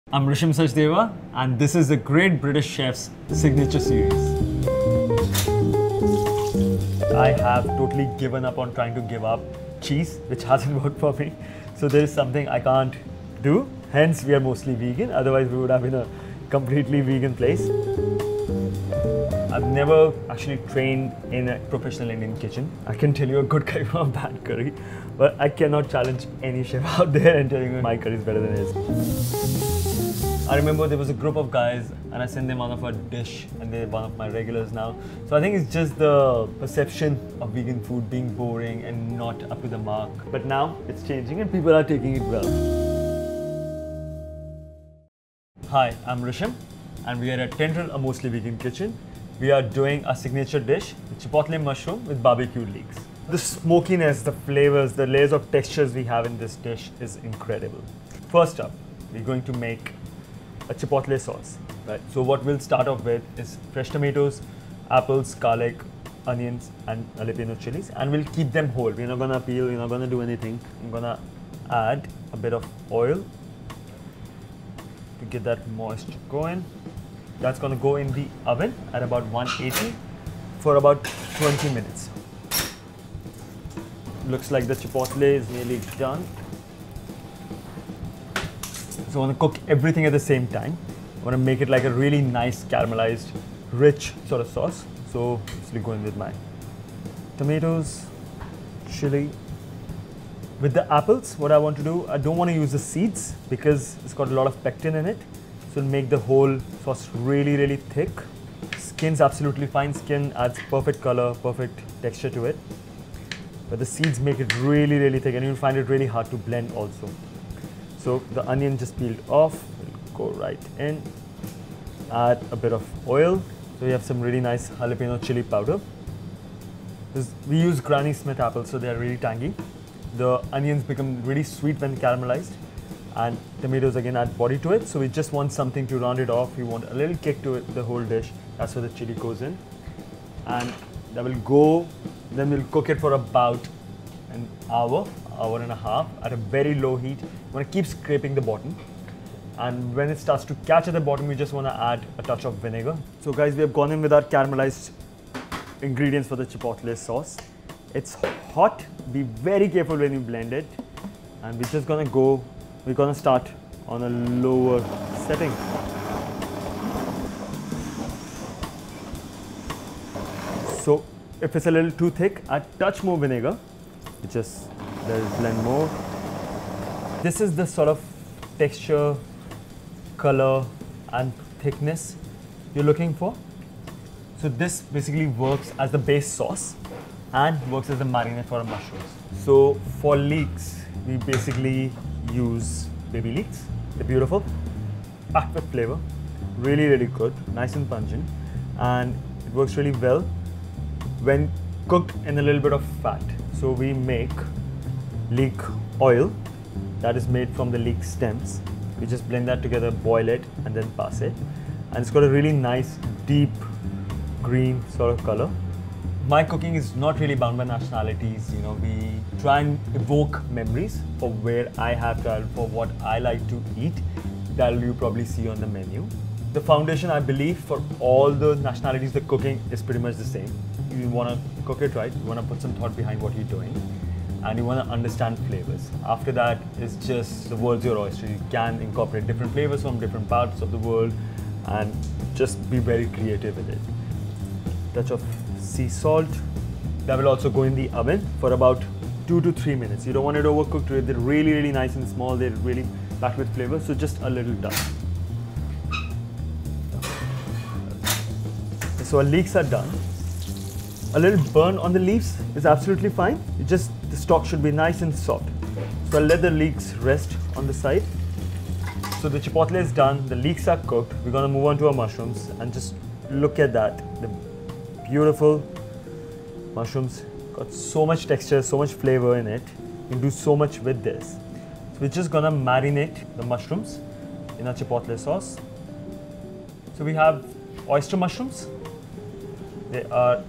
I'm Rishim Sachdeva, and this is the Great British Chef's signature series. I have totally given up on trying to give up cheese, which hasn't worked for me. So there is something I can't do. Hence, we are mostly vegan. Otherwise, we would have been a completely vegan place. I've never actually trained in a professional Indian kitchen. I can tell you a good curry from a bad curry, but I cannot challenge any chef out there and telling me my curry is better than his. I remember there was a group of guys and I sent them out of a dish and they're one of my regulars now. So I think it's just the perception of vegan food being boring and not up to the mark. But now it's changing and people are taking it well. Hi, I'm Rishim and we are at Tendril, a mostly vegan kitchen. We are doing a signature dish, the Chipotle mushroom with barbecued leeks. The smokiness, the flavors, the layers of textures we have in this dish is incredible. First up, we're going to make a Chipotle sauce, right? So what we'll start off with is fresh tomatoes, apples, garlic, onions and jalapeno chilies, and we'll keep them whole. We're not gonna peel, we're not gonna do anything. I'm gonna add a bit of oil to get that moisture going. That's gonna go in the oven at about 180 for about 20 minutes. Looks like the Chipotle is nearly done. So I want to cook everything at the same time. I want to make it like a really nice caramelized, rich sort of sauce. So let's go in with my tomatoes, chili. With the apples, what I want to do, I don't want to use the seeds because it's got a lot of pectin in it. So it'll make the whole sauce really, really thick. Skin's absolutely fine. Skin adds perfect color, perfect texture to it. But the seeds make it really, really thick and you'll find it really hard to blend also. So the onion just peeled off, we'll go right in, add a bit of oil. So we have some really nice jalapeno chili powder. We use Granny Smith apples, so they're really tangy. The onions become really sweet when caramelized, and tomatoes again add body to it. So we just want something to round it off. We want a little kick to it, the whole dish. That's where the chili goes in. And that will go, then we'll cook it for about an hour and a half at a very low heat. You want to keep scraping the bottom, and when it starts to catch at the bottom, we just want to add a touch of vinegar. So guys, we have gone in with our caramelized ingredients for the Chipotle sauce. It's hot, be very careful when you blend it, and we're gonna start on a lower setting. So if it's a little too thick, add a touch more vinegar. Just let it blend more. This is the sort of texture, color and thickness you're looking for. So this basically works as the base sauce and works as the marinade for our mushrooms. So for leeks, we basically use baby leeks. They're beautiful, packed with flavor, really, really good, nice and pungent, and it works really well when cooked in a little bit of fat. So we make leek oil that is made from the leek stems. We just blend that together, boil it, and then pass it. And it's got a really nice, deep green sort of color. My cooking is not really bound by nationalities. You know, we try and evoke memories for where I have traveled, for what I like to eat. That you probably see on the menu. The foundation, I believe, for all the nationalities, the cooking is pretty much the same. You want to cook it right, you want to put some thought behind what you're doing, and you want to understand flavors. After that, it's just the world's your oyster. You can incorporate different flavors from different parts of the world and just be very creative with it. Touch of sea salt. That will also go in the oven for about 2 to 3 minutes. You don't want it overcooked. They're really, really nice and small. They're really packed with flavor, so just a little touch. So our leeks are done. A little burn on the leaves is absolutely fine. The stock should be nice and soft. So I'll let the leeks rest on the side. So the chipotle is done, the leeks are cooked. We're gonna move on to our mushrooms and just look at that. The beautiful mushrooms, got so much texture, so much flavor in it. You can do so much with this. So we're just gonna marinate the mushrooms in our chipotle sauce. So we have oyster mushrooms. They are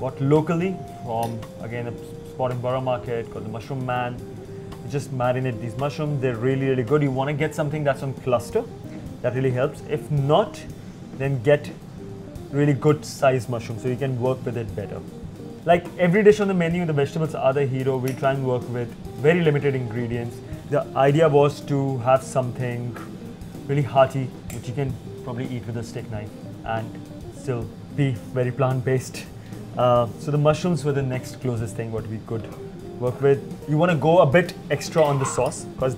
bought locally from, again, a spot in Borough Market called the Mushroom Man. You just marinate these mushrooms. They're really, really good. You want to get something that's on cluster. That really helps. If not, then get really good sized mushrooms so you can work with it better. Like every dish on the menu, the vegetables are the hero. We try and work with very limited ingredients. The idea was to have something really hearty, which you can probably eat with a steak knife and still be very plant-based. So the mushrooms were the next closest thing what we could work with. You want to go a bit extra on the sauce because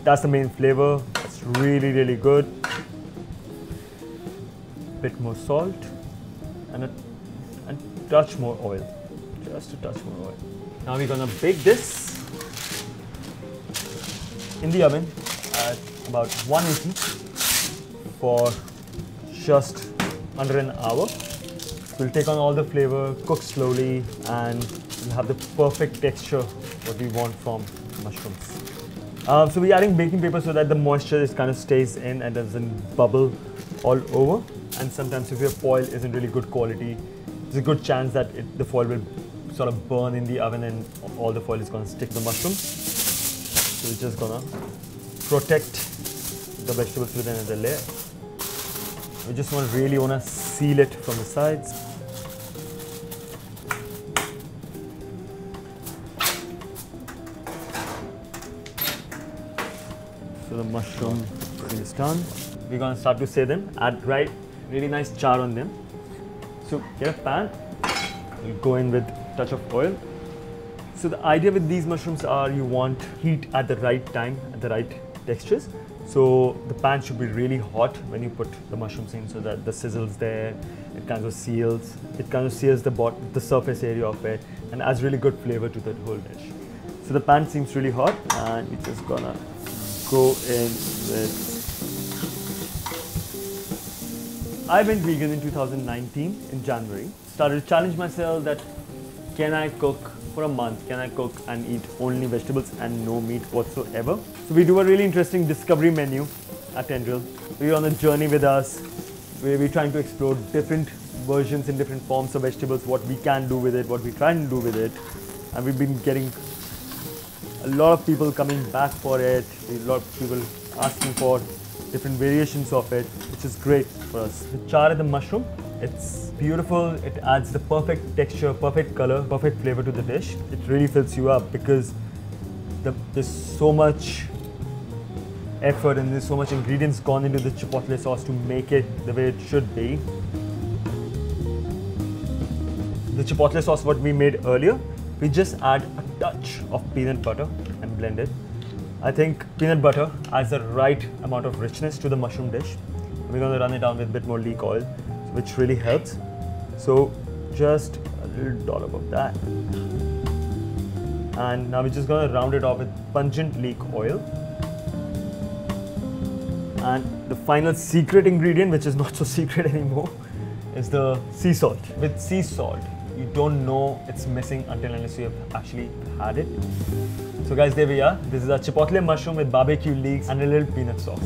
that's the main flavor. It's really, really good. Bit more salt and a touch more oil. Just a touch more oil. Now we're gonna bake this in the oven at about 180 for just under an hour. We'll take on all the flavor, cook slowly, and we'll have the perfect texture what we want from mushrooms. So we're adding baking paper so that the moisture just kind of stays in and doesn't bubble all over. And sometimes if your foil isn't really good quality, there's a good chance that the foil will sort of burn in the oven and all the foil is going to stick to the mushrooms. So we're just going to protect the vegetables with another layer. We just really want to seal it from the sides. So the mushroom is done. We're going to start to say them, add really nice char on them. So get a pan, we'll go in with a touch of oil. So the idea with these mushrooms are you want heat at the right time, at the right textures. So the pan should be really hot when you put the mushrooms in so that the sizzle's there, it kind of seals the surface area of it and adds really good flavor to the whole dish. So the pan seems really hot and we're just gonna go in with... I went vegan in 2019 in January. Started to challenge myself that can I cook for a month? Can I cook and eat only vegetables and no meat whatsoever? So we do a really interesting discovery menu at Tendril. We're on a journey with us where we're trying to explore different versions in different forms of vegetables, what we can do with it, what we try and do with it. And we've been getting a lot of people coming back for it, a lot of people asking for different variations of it, which is great for us. The char and the mushroom, it's beautiful. It adds the perfect texture, perfect color, perfect flavor to the dish. It really fills you up because there's so much effort and there's so much ingredients gone into the chipotle sauce to make it the way it should be. The chipotle sauce what we made earlier, we just add a touch of peanut butter and blend it. I think peanut butter adds the right amount of richness to the mushroom dish. We're going to run it down with a bit more leek oil, which really helps. So just a little dollop of that. And now we're just going to round it off with pungent leek oil. And the final secret ingredient, which is not so secret anymore, is the sea salt. With sea salt, you don't know it's missing until unless you have actually had it. So guys, there we are. This is our chipotle mushroom with barbecue leeks and a little peanut sauce.